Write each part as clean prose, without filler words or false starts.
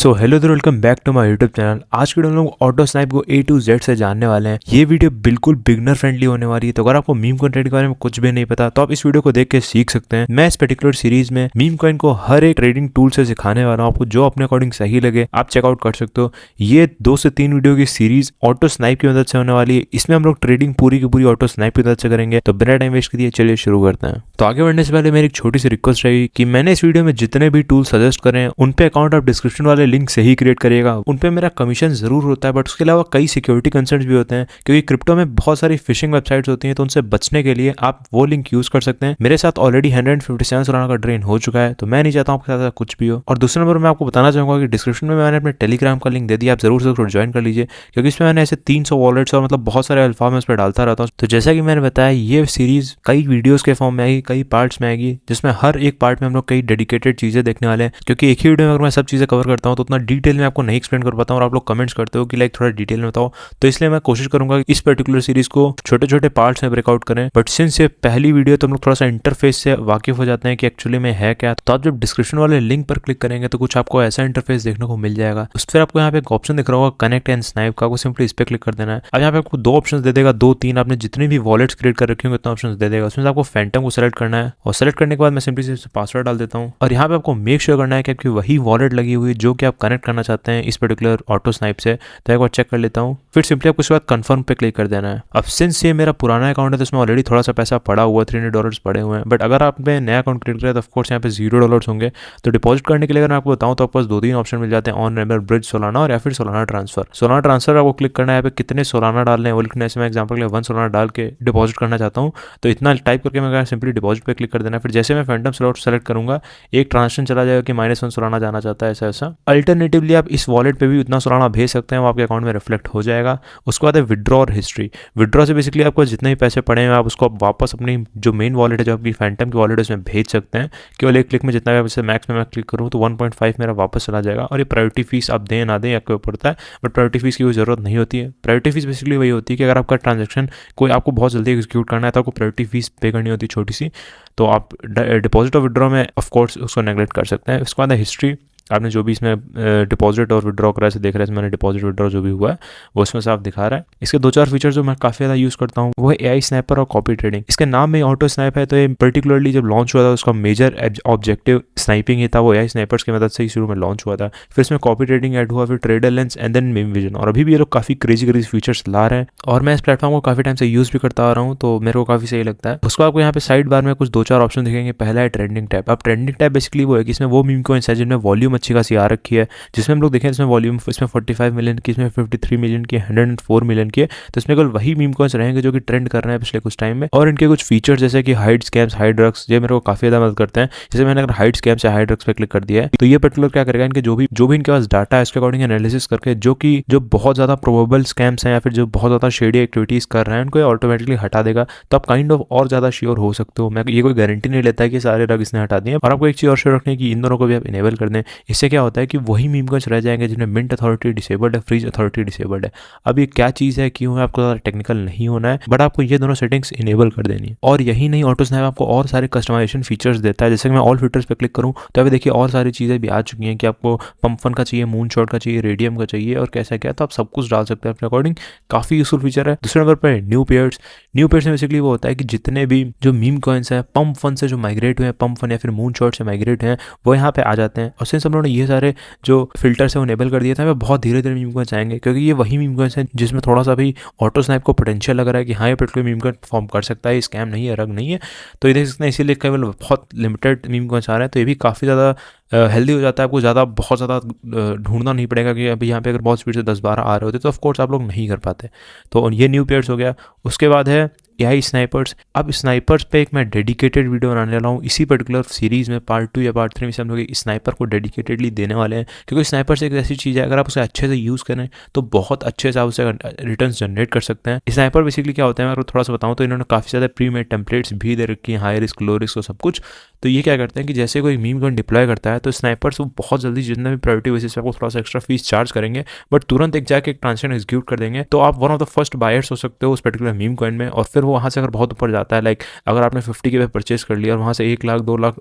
सो hello दोस्तों, welcome back to my YouTube channel. आज के वीडियो में हम लोग ऑटो स्नाइप को A to Z से जानने वाले हैं। ये वीडियो बिल्कुल बिगनर फ्रेंडली होने वाली है, तो अगर आपको मीम कॉइन ट्रेडिंग के बारे में कुछ भी नहीं पता तो आप इस वीडियो को देख के सीख सकते हैं। मैं इस पर्टिकुलर सीरीज में मीम कॉइन को हर एक ट्रेडिंग टूल से सिखाने वाला हूँ। आपको जो अपने अकॉर्डिंग सही लगे आप चेकआउट कर सकते हो। ये 2 से 3 वीडियो की सीरीज ऑटो स्नाइप की मदद से होने वाली है। इसमें हम लोग ट्रेडिंग पूरी की पूरी ऑटो स्नाइप की मदद से करेंगे। तो बिना टाइम वेस्ट किए चलिए शुरू करते हैं। तो आगे बढ़ने से पहले मेरी एक छोटी सी रिक्वेस्ट रहेगी कि मैंने इस वीडियो में जितने भी टूल सजेस्ट करें उन पे अकाउंट आप डिस्क्रिप्शन वाले लिंक से ही क्रिएट करिएगा। उन पे मेरा कमीशन जरूर होता है, बट उसके अलावा कई सिक्योरिटी कंसर्न्स भी होते हैं, क्योंकि क्रिप्टो में बहुत सारी फिशिंग वेबसाइट्स होती हैं। तो उनसे बचने के लिए आप वो लिंक यूज कर सकते हैं। मेरे साथ ऑलरेडी 157 सोलाना का ड्रेन हो चुका है, तो मैं नहीं चाहता हूँ आपके साथ कुछ भी हो। और दूसरे नंबर मैं आपको बताना चाहूंगा कि डिस्क्रिप्शन में मैंने अपने टेलीग्राम का लिंक दे दिया, आप जरूर से ज्वाइन कर लीजिए, क्योंकि इसमें मैंने ऐसे 300 वॉलेट्स और मतलब बहुत सारे अल्फा में उस पर डालता रहता हूँ। तो जैसा कि मैंने बताया, ये सीरीज कई वीडियोस के फॉर्म में आएगी, कई पार्ट्स में आएगी, जिसमें हर एक पार्ट में हम लोग कई डेडिकेटेड चीजें देखने वाले हैं। क्योंकि एक ही वीडियो में अगर मैं सब चीजें कवर करता हूँ तो उतना डिटेल में आपको नहीं एक्सप्लेन कर पाता हूँ, और आप लोग कमेंट्स करते हो कि लाइक थोड़ा डिटेल में बताओ। तो इसलिए मैं कोशिश करूंगा कि इस पर्टिकुलर सीरीज को छोटे छोटे पार्ट्स में ब्रेकआउट करें। बट सिंस ये पहली वीडियो तो हम लोग थोड़ा सा इंटरफेस से वाकिफ हो जाते हैं कि एक्चुअली में है क्या। तो आप जब डिस्क्रिप्शन वाले लिंक पर क्लिक करेंगे तो कुछ आपको ऐसा इंटरफेस देखने को मिल जाएगा। उस पर आपको यहाँ पे एक ऑप्शन दिख रहा होगा कनेक्ट एंड स्नाइप का, आपको सिंपली इस पर क्लिक कर देना है। अब यहाँ पे आपको 2 ऑप्शन दे देगा, 2-3 आपने जितने भी वॉलेट्स क्रिएट कर रखे होंगे उतना ऑप्शन दे देगा। उसमें से आपको फैंटम को सेलेक्ट करना है, और सेलेक्ट करने के बाद मैं सिंपली पासवर्ड डाल देता हूँ। और यहाँ पे आपको मेक श्योर करना है कि आपकी वही वॉलेट लगी हुई जो कि आप कनेक्ट करना चाहते हैं इस पर्टिकुलर ऑटो स्नाइप से। तो एक बार चेक कर लेता हूँ, फिर सिंपली आपको उसके बाद कंफर्म पे क्लिक कर देना है। अब सिंस ये मेरा पुराना अकाउंट है तो इसमें ऑलरेडी थोड़ा सा पैसा पड़ा हुआ है, $300 पड़े हुए हैं। बट अगर आपने नया अकाउंट क्रिएट किया तो ऑफकोर्स यहाँ पे $0 होंगे। तो डिपॉजिट करने के लिए अगर मैं आपको बताऊँ तो आपको 2-3 ऑप्शन मिल जाते हैं, ऑन रेमर, ब्रिज सोलाना और या फिर सोलाना ट्रांसफर। सोलाना ट्रांसफर आपको क्लिक करना है, यहाँ पे कितने सोलाना डालने हैं वो लिखना है। मैं एग्जाम्पल के लिए 1 सोलाना डाल के डिपॉजिट करना चाहता हूँ, तो इतना टाइप करके मैं सिंपली डिपॉजिट पे क्लिक कर देना है। फिर जैसे मैं फैंटम स्लॉट सेलेक्ट करूंगा, एक ट्रांजेक्शन चला जाएगा कि -1 सोलाना जाना चाहता है, ऐसा। अल्टरनेटिवली आप इस वॉलेट पे भी उतना सोलाना भेज सकते हैं, वो आपके अकाउंट में रिफ्लेक्ट हो जाएगा। उसके बाद है विड्रॉ और हिस्ट्री। विड्रॉ से बेसिकली आपको जितने भी पैसे पड़े हैं आप उसको वापस अपनी जो मेन वॉलेट है, जो आपकी फैंटम की वॉलेट है, उसमें भेज सकते हैं। केवल एक क्लिक में जितना भी पैसे मैक्स में मैं क्लिक करूँ तो 1.5 मेरा वापस चला जाएगा। और ये प्रायोरिटी फीस आप दें ना दें आपके ऊपर होता है, बट प्रायोरिटी फीस की कोई जरूरत नहीं होती है। प्रायोरिटी फीस बेसिकली वही होती है कि अगर आपका ट्रांजेक्शन कोई आपको बहुत जल्दी एग्जीक्यूट करना है तो आपको प्रायोरिटी फीस पे करनी होती है छोटी सी। तो आप डिपॉजिट और विड्रॉ में ऑफकोर्स उसको नेगलेक्ट कर सकते हैं। उसके बाद हिस्ट्री, आपने जो भी इसमें डिपॉजिट और विड्रॉ करा है देख रहे हैं, मैंने डिपॉजिट विड्रॉ जो भी हुआ है वो इसमें साफ दिखा रहा है। इसके 2-4 फीचर जो मैं काफ़ी ज़्यादा यूज़ करता हूँ वो है AI स्नैपर और कॉपी ट्रेडिंग। इसके नाम में ऑटो स्नैप है, तो ये पर्टिकुलरली जब लॉन्च हुआ था उसका मेजर ऑब्जेक्टिव स्नाइपिंग ही था। वो AI स्नैपर्स की मदद से ही शुरू में लॉन्च हुआ था। फिर इसमें कॉपी ट्रेडिंग ऐड हुआ, फिर trader lens and then meme vision. और अभी भी ये लोग काफ़ी क्रेजी फीचर्स ला रहे हैं, और मैं इस प्लेटफॉर्म को काफ़ी टाइम से यूज़ भी करता आ रहा हूँ, तो मेरे को काफ़ी सही लगता है। उसको आपको यहाँ पे साइड बार में कुछ 2-4 ऑप्शन दिखेंगे। पहला है ट्रेंडिंग टैब। अब ट्रेंडिंग टैब बेसिकली वो है कि इसमें वो मीम कॉइन्स है जिनमें वॉल्यूम अच्छी खासी आ रखी है, जिसमें हम लोग देखें इसमें वॉल्यूम इसमें 45 मिलियन की, इसमें 53 मिलियन की, 104 मिलियन की है। तो इसमें केवल वही मीम कॉइन्स रहेंगे जो कि ट्रेंड कर रहे हैं पिछले कुछ टाइम में। और इनके कुछ फीचर्स जैसे कि हाइड स्कैम्स, हाइड ड्रग्स, ये मेरे को काफी ज्यादा मदद करते हैं। जैसे मैंने अगर हाइड स्कैम्स या हाइड ड्रग्स पे क्लिक कर दिया है तो ये पर्टिकुलर क्या करेगा, इनके जो भी इनके पास डाटा है इसके अकॉर्डिंग एनालिसिस करके जो बहुत ज्यादा प्रोबेबल स्कैम्स हैं या फिर जो बहुत ज्यादा शेडी एक्टिविटीज कर रहे हैं उनको ऑटोमेटिकली हटा देगा। तो आप काइंड ऑफ और ज्यादा श्योर हो सकते हो। मैं ये कोई गारंटी नहीं लेता है कि सारे ड्रग इसने हटा दिए, और आपको एक चीज और श्योर रखनी है कि इन दोनों को भी आप इनेबल कर दें। इससे क्या होता है कि वही मीम कॉइन्स रह जाएंगे जिनमें मिंट अथॉरिटी डिसेबल्ड है, फ्रीज अथॉरिटी डिसेबल्ड है। अब ये क्या चीज़ है, क्यों है, आपको ज़्यादा टेक्निकल नहीं होना है, बट आपको ये दोनों सेटिंग्स इनेबल कर देनी है। और यही नहीं, ऑटो स्नैप आपको और सारे कस्टमाइजेशन फीचर्स देता है। जैसे कि मैं ऑल फीचर्स पे क्लिक करूँ तो अभी देखिए और सारी चीज़ें भी आ चुकी हैं कि आपको पंप फन का चाहिए, मून शॉट का चाहिए, रेडियम का चाहिए और कैसा क्या, तो आप सब कुछ डाल सकते हैं अपने अकॉर्डिंग। काफ़ी यूजफुल फीचर है। दूसरे नंबर पर न्यू पेयर्स। न्यू पेयर्स में बेसिकली वो होता है कि जितने भी जो मीम कॉइन्स हैं पंप फन से जो माइग्रेट हुए हैं, पंप फन या फिर मून शॉट से माइग्रेट हैं, वो यहाँ पे आ जाते हैं। और सिंस हम लोगों ने ये सारे जो फिल्टर्स है वो इनेबल कर दिया था, बहुत धीरे धीरे मीम कॉइन्स आएंगे, क्योंकि ये वही मीम कॉइन्स हैं जिसमें थोड़ा सा भी ऑटो स्नैप को पोटेंशियल लग रहा है कि हाँ ये पर्टिकुलर मीम कॉइन फॉर्म कर सकता है, स्कैम नहीं है, रग नहीं है। तो ये देख सकते हैं, इसीलिए केवल बहुत लिमिटेड मीम कॉइन्स आ रहे हैं। तो ये भी काफ़ी ज़्यादा हेल्दी हो जाता है। आपको बहुत ज़्यादा ढूंढना नहीं पड़ेगा कि अभी यहाँ पे अगर बहुत स्पीड से 10-12 आ रहे होते तो ऑफकोर्स आप लोग नहीं कर पाते। तो ये न्यू पेयर्स हो गया। उसके बाद है AI स्नाइपर्स। अब स्नाइपर्स पे एक मैं डेडिकेटेड वीडियो बनाने वाला हूँ इसी पर्टिकुलर सीरीज़ में, पार्ट 2 या पार्ट 3 में से हम लोग स्नाइपर को डेडिकेटेडली देने वाले हैं। क्योंकि स्नाइपर्स एक ऐसी चीज़ है अगर आप उसे अच्छे से यूज़ करें तो बहुत अच्छे से आप उसे रिटर्न जनरेट कर सकते हैं। स्नाइपर बेसिकली क्या होता है मैं आपको थोड़ा सा बताऊँ तो इन्होंने काफ़ी ज़्यादा प्री मेड टेम्पलेट्स भी दे रखी हैं, हाई रिस्क, लो रिस्क और सब कुछ। तो ये क्या करते हैं कि जैसे कोई मीम कॉइन डिप्लॉय करता है तो स्नाइपर्स वो बहुत जल्दी जितना भी प्रायोरिटी बेसिस पे आपको थोड़ा सा एक्स्ट्रा फीस चार्ज करेंगे, बट तुरंत एक जाके एक ट्रांजेक्शन एग्जीक्यूट कर देंगे। तो आप one of the first buyers हो सकते हो उस पर्टिकुलर मीम कॉइन में। और फिर वो वहाँ से अगर बहुत ऊपर जाता है, लाइक अगर आपने 50 के पे परचेस कर लिया और वहाँ से 1 लाख 2 लाख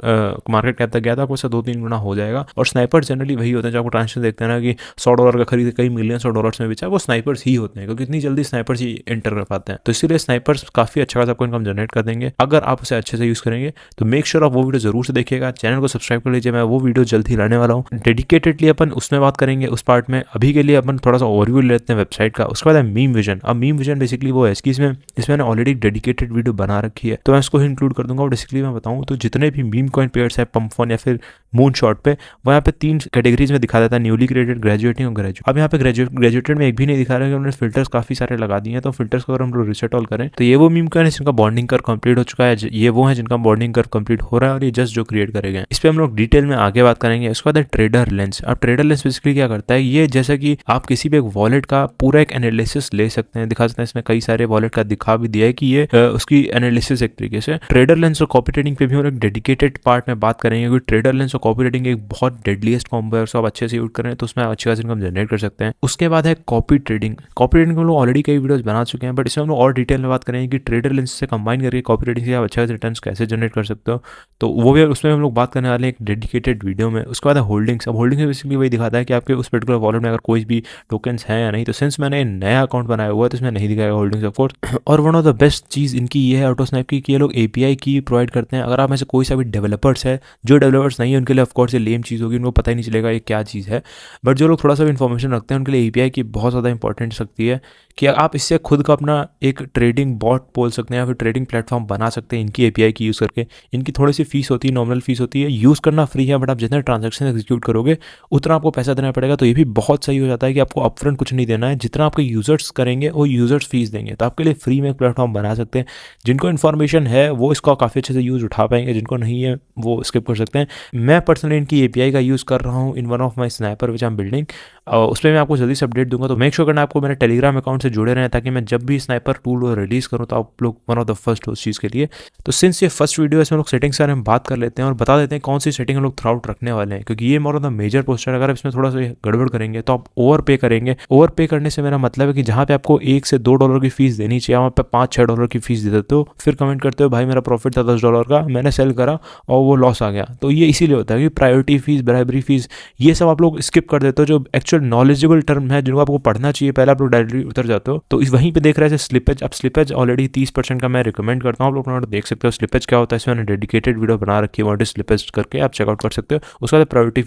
मार्केट कैप तक गया था, आपको उससे 2-3 गुना हो जाएगा। और स्नाइपर जनरली वही होते हैं जो आपको ट्रांजेक्शन देखते हैं ना कि $100 का खरीद कई मिलियंस ऑफ डॉलर्स में बेचा, वो स्नाइपर्स ही होते हैं, क्योंकि इतनी जल्दी स्नाइपर्स ही एंटर कर पाते हैं। तो इसीलिए स्नाइपर्स काफी अच्छा खासा आपको इनकम जनरेट कर देंगे अगर आप उसे अच्छे से यूज करेंगे। तो मेक श्योर आप वो वीडियो जरूर से देखिएगा, चैनल को सब्सक्राइब कर लीजिए। मैं वो वीडियो जल्द ही लाने वाला हूँ, डेडिकेटेडली अपन उसमें बात करेंगे उस पार्ट में। अभी के लिए अपन थोड़ा सा ओवरव्यू लेते हैं वेबसाइट का। उसके बाद है मीम विजन। अब मीम विजन बेसिकली वो है कि इसमें मैंने ऑलरेडी डेडिकेटेड वीडियो बना रखी है, तो मैं इसको इंक्लूड कर दूंगा। और बेसिकली मैं बताऊँ तो जितने भी मीम कॉइन पेयर्स है पंप फन या फिर मून शॉट पे, वो यहाँ पे 3 कैटेगरीज में दिखा देता है, न्यूली क्रिएटेड, ग्रेजुएटिंग और ग्रेजुएट। अब यहाँ पे ग्रेजुएटेड में एक भी नहीं दिखा रहा है कि उन्होंने फिल्टर्स काफी सारे लगा दिए हैं। तो फिल्टर्स को अगर हम लोग रिसेट ऑल करें तो ये वो मीम कॉइन है जिनका बॉन्डिंग कर कंप्लीट हो चुका है, ये वो है जिनका बॉन्डिंग कर कंप्लीट हो रहा है और ये जस्ट जो क्रिएट करेंगे। इस पर हम लोग डिटेल में आगे बात करेंगे। उसके बाद ट्रेडर लेंस। अब ट्रेडर लेंस बेसिकली क्या करता है, ये जैसा कि आप किसी भी एक वॉलेट का पूरा एक एनालिसिस ले सकते हैं, दिखा सकते हैं। इसमें कई सारे वॉलेट का दिखा भी दिया है कि ये उसकी एनालिसिस एक तरीके से। ट्रेडर लेंस और कॉपी ट्रेडिंग पे भी हम एक डेडिकेटेड पार्ट में बात करेंगे, क्योंकि ट्रेडर लेंस और कॉपी ट्रेडिंग एक बहुत डेडलीस्ट कॉम्बो है। उसको आप अच्छे से यूज करें तो उसमें अच्छी खासी इनकम जनरेट कर सकते हैं। उसके बाद है कॉपी ट्रेडिंग। कॉपी ट्रेडिंग हम लोग ऑलरेडी कई वीडियोस बना चुके हैं, बट इसमें हम लोग और डिटेल में बात करेंगे कि ट्रेडर लेंस से कंबाइन करके कॉपी ट्रेडिंग से आप अच्छे रिटर्न कैसे जनरेट कर सकते हो। तो वो भी उसमें हम लोग बात करने वाले हैं एक डेडिकेटेड वीडियो में। उसके बाद है होल्डिंग्स। अब होल्डिंग्स बेसिकली वही दिखाता है कि आपके उस पर्टिकुलर वॉलेट में अगर कोई भी टोकन्स हैं या नहीं। तो सिंस मैंने नया अकाउंट बनाया हुआ है तो इसमें नहीं दिखाएगा होल्डिंग्स ऑफ कोर्स। और वन ऑफ द बेस्ट चीज़ इनकी ये है ऑटोस्नैप की कि ये लोग API की प्रोवाइड करते हैं। अगर आप में से कोई सा भी डेवलपर्स है, जो डेवलपर्स नहीं है उनके लिए ऑफकोर्स ये लेम चीज़ होगी, उनको पता ही नहीं चलेगा ये क्या चीज़ है। बट जो लोग थोड़ा सा भी इन्फॉर्मेशन रखते हैं उनके लिए API की बहुत ज़्यादा इंपॉर्टेंट सकती है कि आप इससे खुद का अपना एक ट्रेडिंग बॉट बोल सकते हैं या फिर ट्रेडिंग प्लेटफॉर्म बना सकते हैं इनकी API की यूज़ करके। इनकी थोड़ी सी फीस होती है, नॉमिनल फीस होती है, यूज़ करना फ्री है, बट आप जितने ट्रांजेक्शन एग्जीक्यूट करोगे उतना आपको पैसा देना पड़ेगा। तो ये भी बहुत सही हो जाता है कि आपको अपफ्रंट कुछ नहीं देना है, जितना आपके यूजर्स करेंगे वो यूजर्स फीस देंगे। तो आपके लिए फ्री में एक प्लेटफॉर्म बना सकते हैं। जिनको इन्फॉर्मेशन है वो इसका काफ़ी अच्छे से यूज़ उठा पाएंगे, जिनको नहीं है वो स्किप कर सकते हैं। मैं पर्सनली इनकी API का यूज़ कर रहा हूँ in one of my sniper which I am building. उस पर मैं आपको जल्दी से अपडेट दूंगा। तो मेक श्योर करना आपको मेरे टेलीग्राम अकाउंट से जुड़े रहें, ताकि मैं जब भी स्नाइपर टूल रिलीज़ करूँ तो आप लोग वन ऑफ द फर्स्ट हो उस चीज़ के लिए। तो सिंस ये फर्स्ट वीडियो है इसमें लोग सेटिंग्स के बारे में बात कर लेते हैं और बता देते हैं कौन सी सेटिंग हम लोग थ्रू आउट रखने वाले हैं, क्योंकि ये more of the major poster. अगर आप इसमें थोड़ा सा गड़बड़ करेंगे तो आप ओवर पे करेंगे। ओवर पे करने से मेरा मतलब है कि जहाँ पे आपको $1 से $2 की फीस देनी चाहिए वहाँ पे $5-6 की फीस दे देते हो, फिर कमेंट करते हो भाई मेरा प्रॉफिट था $10 का, मैंने सेल करा और वो लॉस आ गया। तो ये इसीलिए होता है कि प्रायोरिटी फीस, ब्राइबरी फीस, ये सब आप लोग स्किप कर देते हो। जो एक्चुअल नॉलेजेबल टर्म है जिनको आपको पढ़ना चाहिए पहले आप लोग डायरेक्टली उतर जाते हो। तो इस वहीं पे देख रहे हैं स्लिपेज। अब स्लिपेज ऑलरेडी 30% का मैं रिकमेंड करता हूँ, आप लोग देख सकते हो स्लिपेज क्या होता है। इसमें मैंने डेडिकेटेड वीडियो बना रखी है, वॉट इज स्लिपेज करके आप चेकआउट कर सकते हो। उसके बाद प्रायोरिटी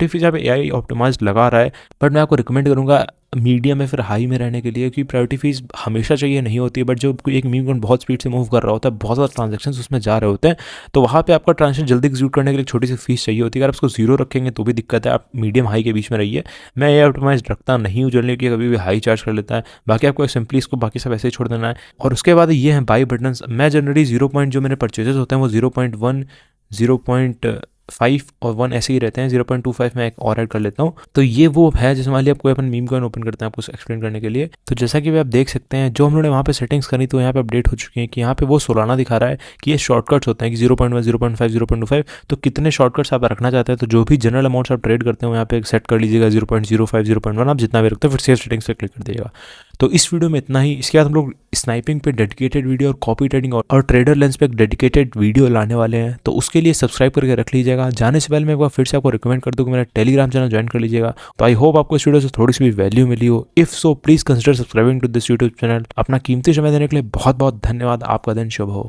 फीस आप AI ऑप्टिमाइज लगा रहा है, बट मैं आपको रिकमेंड करूँगा मीडियम या फिर हाई में रहने के लिए, क्योंकि प्रायोरिटी फीस हमेशा चाहिए नहीं होती है। बट जो एक मीम कॉइन बहुत स्पीड से मूव कर रहा होता है, बहुत ज़्यादा ट्रांजेक्शन उसमें जा रहे होते हैं, तो वहाँ पे आपका ट्रांजेक्शन जल्दी एग्जीक्यूट करने के लिए छोटी सी फीस चाहिए होती है। अगर आप उसको 0 रखेंगे तो भी दिक्कत है, आप मीडियम हाई के बीच में रहिए। मैं ये ऑप्टिमाइज रखता नहीं हूँ जनरली, कि कभी भी हाई चार्ज कर लेता है। बाकी आपको सिंपली इसको बाकी सब ऐसे ही छोड़ देना है। और उसके बाद ये है बाई बटन। मैं जनरली 0. जो मेरे परचेजेस होते हैं वो 0.1, 0.5 और 1 ऐसे ही रहते हैं। 0.25 मैं एक और ऐड कर लेता हूँ। तो ये वो है जिसमें मान लिया आपको अपन मीम कॉइन ओपन करते हैं आपको एक्सप्लेन करने के लिए। तो जैसा कि आप देख सकते हैं जो हम लोगों ने वहाँ पे सेटिंग्स करी तो यहाँ पे अपडेट हो चुकी हैं कि यहाँ पे वो सोलाना दिखा रहा है कि ये शॉर्टकट्स होते हैं कि 0.1, 0.5, 0.25। तो कितने शॉर्टकट्स आप रखना चाहते हैं, तो जो भी जनरल अमाउंट्स आप ट्रेड करते हो यहाँ पे सेट कर लीजिएगा। 0.05, 0.1 आप जितना भी रखते हो, फिर सेव सेटिंग्स पे क्लिक कर दीजिएगा। तो इस वीडियो में इतना ही। इसके बाद हम लोग स्नाइपिंग पे डेडिकेटेड वीडियो और कॉपी ट्रेडिंग और ट्रेडर लेंस पे एक डेडिकेटेड वीडियो लाने वाले हैं, तो उसके लिए सब्सक्राइब करके रख लीजिएगा। जाने से पहले मैं एक बार फिर से आपको रिकमेंड कर दूँ कि मेरा टेलीग्राम चैनल ज्वाइन कर लीजिएगा। तो आई होप आपको इस वीडियो से थोड़ी सी भी वैल्यू मिली हो। If so please consider subscribing to this YouTube channel. अपना कीमती समय देने के लिए बहुत बहुत धन्यवाद। आपका दिन शुभ हो।